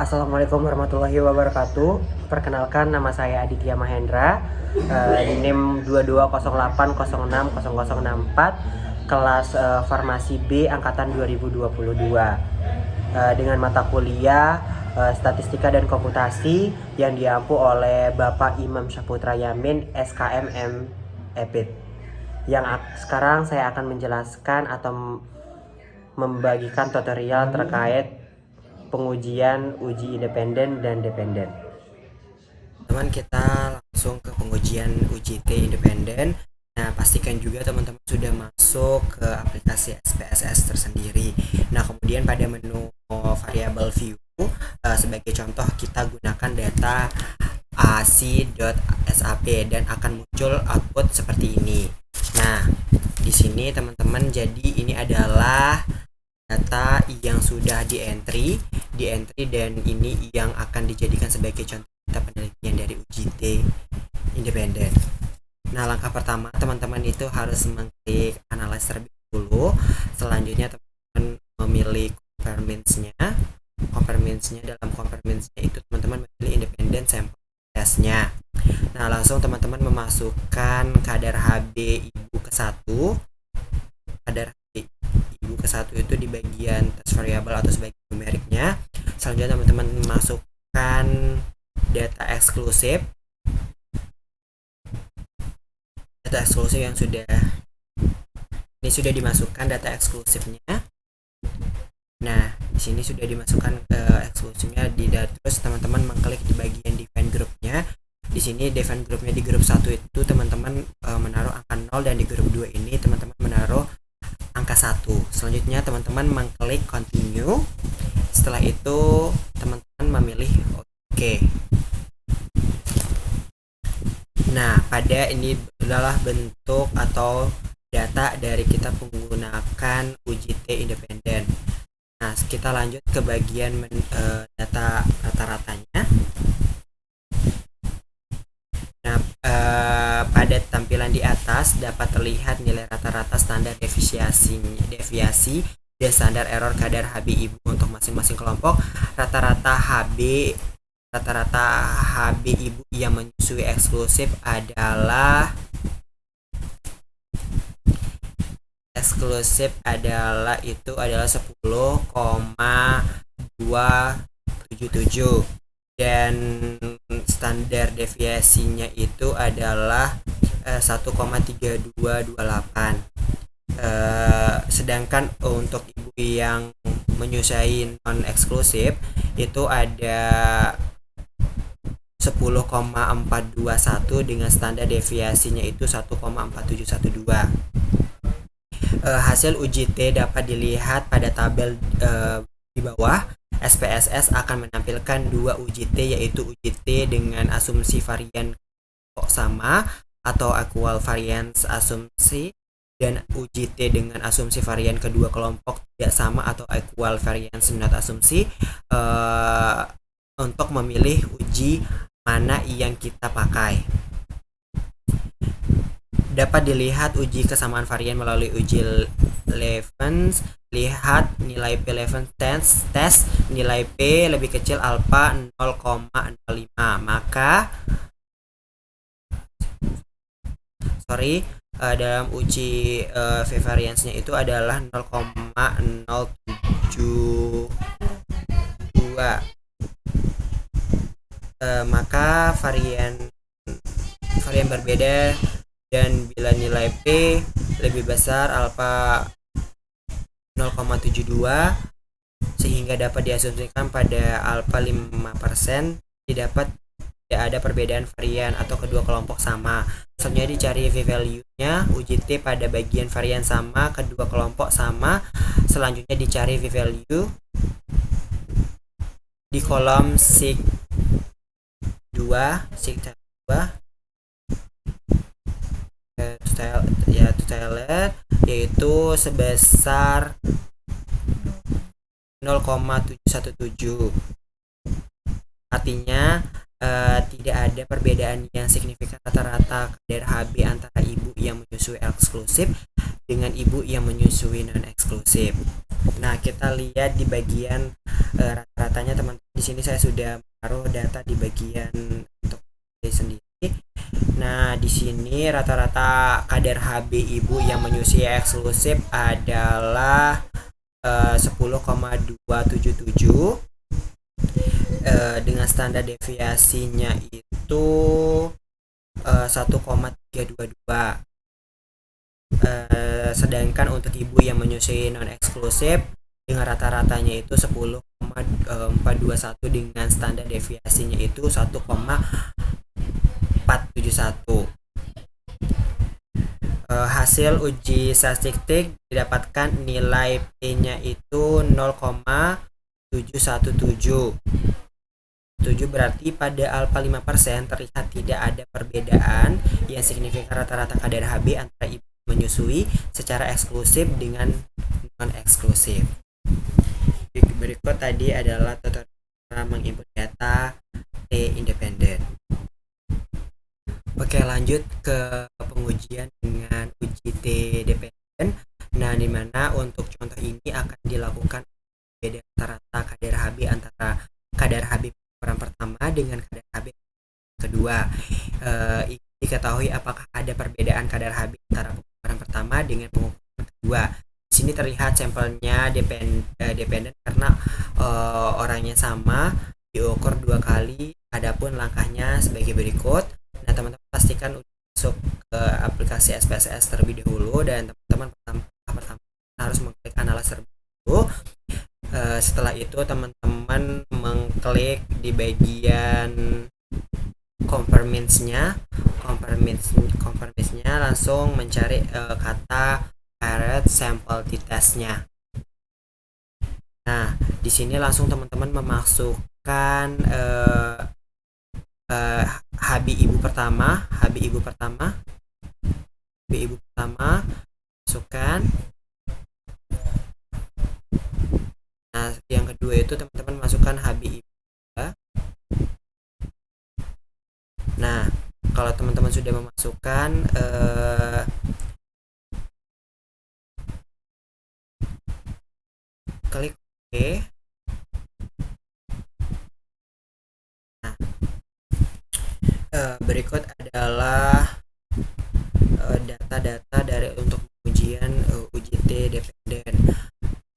Assalamualaikum warahmatullahi wabarakatuh. Perkenalkan, nama saya Aditya Mahendra, di NIM 2208060064, kelas Farmasi B angkatan 2022, dengan mata kuliah Statistika dan Komputasi yang diampu oleh Bapak Imam Syahputra Yamin, SKM MEPIT. Yang sekarang saya akan menjelaskan atau membagikan tutorial terkait pengujian uji independen dan dependen. Teman, kita langsung ke pengujian uji T independen. Nah, pastikan juga teman-teman sudah masuk ke aplikasi SPSS tersendiri. Nah, kemudian pada menu variable view, sebagai contoh kita gunakan data ac.sap dan akan muncul output seperti ini. Nah, di sini teman-teman, jadi ini adalah data yang sudah di entry dan ini yang akan dijadikan sebagai contoh data penelitian dari uji T independen. Nah, langkah pertama teman-teman itu harus mengklik analyze terlebih dahulu. Selanjutnya teman-teman memilih compartments-nya. Dalam compartments-nya itu teman-teman memilih independent sample test-nya. Nah, langsung teman-teman memasukkan kadar HB ibu ke 1. Kadar ibu ke 1 itu di bagian test variable atau sebagai numeriknya. Selanjutnya teman-teman masukkan data eksklusif yang sudah dimasukkan data eksklusifnya. Nah, di sini sudah dimasukkan eksklusifnya terus teman-teman mengklik di bagian define groupnya. Di sini define groupnya di grup 1 itu teman-teman menaruh angka 0 dan di grup 2 ini teman-teman menaruh angka 1. Selanjutnya teman-teman mengklik continue. Setelah itu teman-teman memilih OK. Nah, pada ini adalah bentuk atau data dari kita menggunakan uji T independen. Nah, kita lanjut ke bagian data rata-ratanya. Nah, pada tampilan di atas dapat terlihat nilai rata-rata standar deviasi dan standar error kadar HB ibu untuk masing-masing kelompok. Rata-rata HB ibu yang menyusui eksklusif adalah 10,277 dan standar deviasinya itu adalah 1,3228. Sedangkan untuk ibu yang menyusui non eksklusif itu ada 10,421 dengan standar deviasinya itu 1,4712. Hasil uji T dapat dilihat pada tabel di bawah. SPSS akan menampilkan dua uji T, yaitu uji T dengan asumsi varian sama atau equal variance asumsi dan uji T dengan asumsi varian kedua kelompok tidak sama atau equal variance not asumsi. Untuk memilih uji mana yang kita pakai, dapat dilihat uji kesamaan varian melalui uji Levens. Lihat nilai P11 test nilai P lebih kecil alpha 0,05, maka dalam uji V-variance-nya itu adalah 0,072. Maka varian berbeda, dan bila nilai P lebih besar alpha 0,72 sehingga dapat diasumsikan pada alpha 5%, tidak ada perbedaan varian atau kedua kelompok sama. Selanjutnya dicari v-value-nya uji T pada bagian varian sama, kedua kelompok sama. Selanjutnya dicari v-value di kolom sig 2 total yaitu sebesar 0,717. Artinya tidak ada perbedaan yang signifikan rata-rata kadar HB antara ibu yang menyusui eksklusif dengan ibu yang menyusui non eksklusif. Nah, kita lihat di bagian rata-ratanya teman-teman. di sini saya sudah menaruh data di bagian untuk sendiri. Nah, di sini rata-rata kadar HB ibu yang menyusui eksklusif adalah 10,277, dengan standar deviasinya itu 1,322. Sedangkan untuk ibu yang menyusui non eksklusif dengan rata-ratanya itu 10,421 dengan standar deviasinya itu 1,471. Hasil uji statistik didapatkan nilai P-nya itu 0,717. Berarti pada alfa 5% terlihat tidak ada perbedaan yang signifikan rata-rata kadar HB antara ibu menyusui secara eksklusif dengan non eksklusif. Berikut tadi adalah tutorial menginput data T independen. Oke, lanjut ke pengujian dengan uji T dependen. Nah, di mana untuk contoh ini akan dilakukan beda rata-rata kadar HB antara kadar HB pengukuran pertama dengan kadar HB kedua. Diketahui apakah ada perbedaan kadar HB antara pengukuran pertama dengan pengukuran kedua. Di sini terlihat sampelnya dependen karena orangnya sama, diukur 2 kali. Adapun langkahnya sebagai berikut. Nah, teman-teman pastikan masuk ke aplikasi SPSS terlebih dahulu, dan teman-teman pertama harus mengklik analis terlebih dahulu. Setelah itu teman-teman mengklik di bagian conformance-nya langsung mencari kata parent sample t-test-nya. Nah, di sini langsung teman-teman memasukkan HB ibu pertama, masukkan. Nah, yang kedua itu teman-teman masukkan HB ibu. Nah, kalau teman-teman sudah memasukkan klik OK. Nah, berikut adalah data-data dari untuk ujian uji T dependen.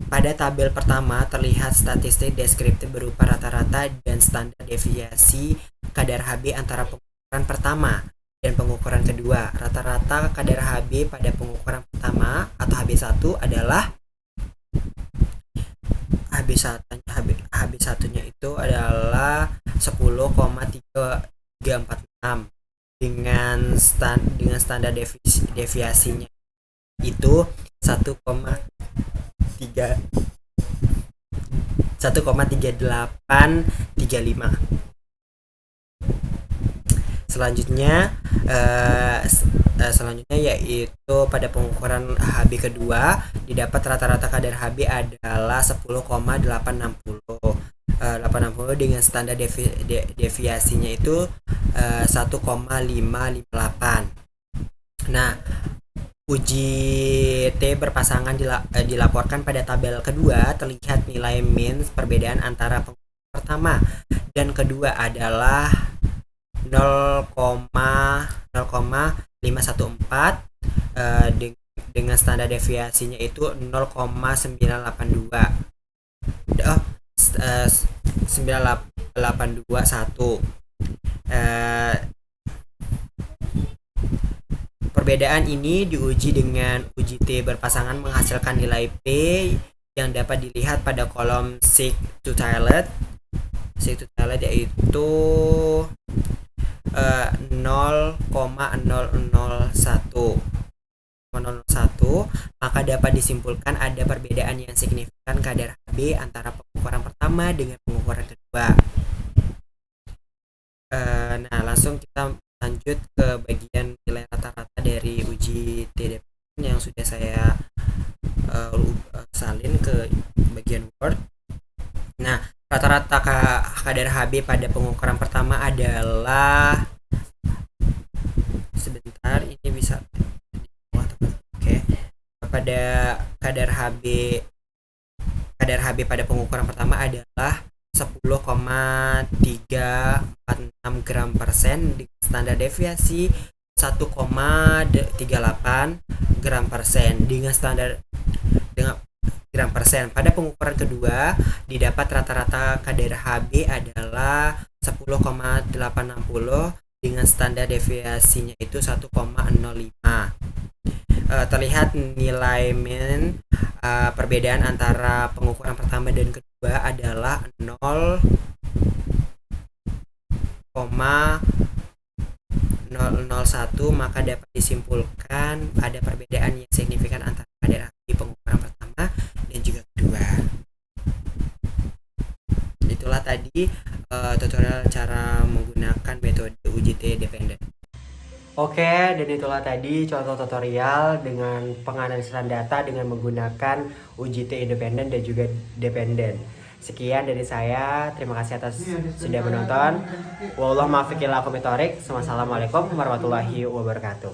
Pada tabel pertama terlihat statistik deskriptif berupa rata-rata dan standar deviasi kadar HB antara pengukuran pertama dan pengukuran kedua. Rata-rata kadar HB pada pengukuran pertama atau HB1 adalah HB1-nya itu adalah 10,346 dengan standar deviasinya itu 1,3835. Selanjutnya yaitu pada pengukuran HB kedua didapat rata-rata kadar HB adalah 10,860 dengan standar deviasinya itu 1,558. Nah, uji T berpasangan dilaporkan pada tabel kedua. Terlihat nilai min perbedaan antara pengukuran pertama dan kedua adalah 0,514 dengan standar deviasinya itu 0,982. 9821. Perbedaan ini diuji dengan uji T berpasangan menghasilkan nilai P yang dapat dilihat pada kolom seek to toilet yaitu 0,001, maka dapat disimpulkan ada perbedaan yang signifikan kadar HB antara pengukuran pertama dengan pengukuran kedua. Nah, langsung kita lanjut ke bagian nilai rata-rata dari uji TDP yang sudah saya salin ke bagian Word. Nah, rata-rata kadar HB pada pengukuran pertama adalah, sebentar, ini bisa pada kadar HB pada pengukuran pertama adalah 10,346 gram persen dengan standar deviasi 1,38 gram persen dengan gram persen. Pada pengukuran kedua didapat rata-rata kadar Hb adalah 10,860 dengan standar deviasinya itu 1,05. Terlihat nilai mean perbedaan antara pengukuran pertama dan kedua adalah 0,001, maka dapat disimpulkan ada perbedaan yang signifikan antara kadar Hb pengukuran pertama dan juga kedua. Itulah tadi tutorial cara menggunakan metode UJT dependen. Oke, dan itulah tadi contoh tutorial dengan penganalisan data dengan menggunakan UJT independen dan juga dependen. Sekian dari saya, terima kasih atas sudah menonton. Wassalamualaikum warahmatullahi wabarakatuh.